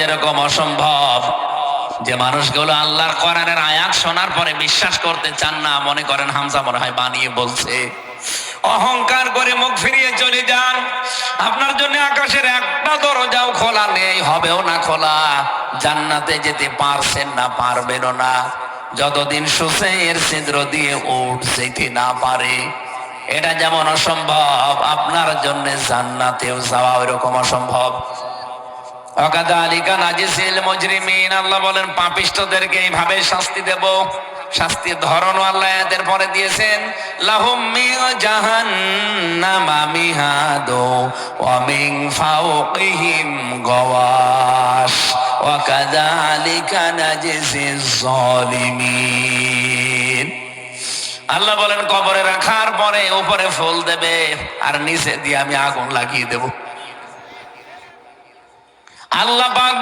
যেরকম অসম্ভব যে মানুষগুলো আল্লাহর কোরআনের আয়াত শোনার পরে বিশ্বাস করতে চান না, মনে করেন হামজা মনে হয় বানিয়ে বলছে, অহংকার করে মুখ ফিরিয়ে চলে যান, আপনার জন্য আকাশের একটা দরজাও খোলা নেই, হবেও না খোলা। জান্নাতে যেতে পারছেন না, পারবেনও না, যতদিন সুসের ছিদ্র দিয়ে উঠ যেতে না পারে। এটা যেমন অসম্ভব, আপনার জন্য জান্নাতেও যাওয়া ওইরকম অসম্ভব। ওয়াকাযালিকা নাজিসিল মুজরিমিন, আল্লাহ বলেন পাপিষ্ঠদেরকে এইভাবে শাস্তি দেব। শাস্তির ধরনও আল্লাহ এদের পরে দিয়েছেন, লাহুম মিন জাহান্নামা মিহাদু ওয়া মিন ফাওকিহিম গাওয়াশ ওয়াকাযালিকা নাজিসিজ জালিমিন। আল্লাহ বলেন কবরে রাখার পরে উপরে ফুল দেবে আর নিচে দিয়ে আমি আগুন লাগিয়ে দেব। আল্লাহ পাক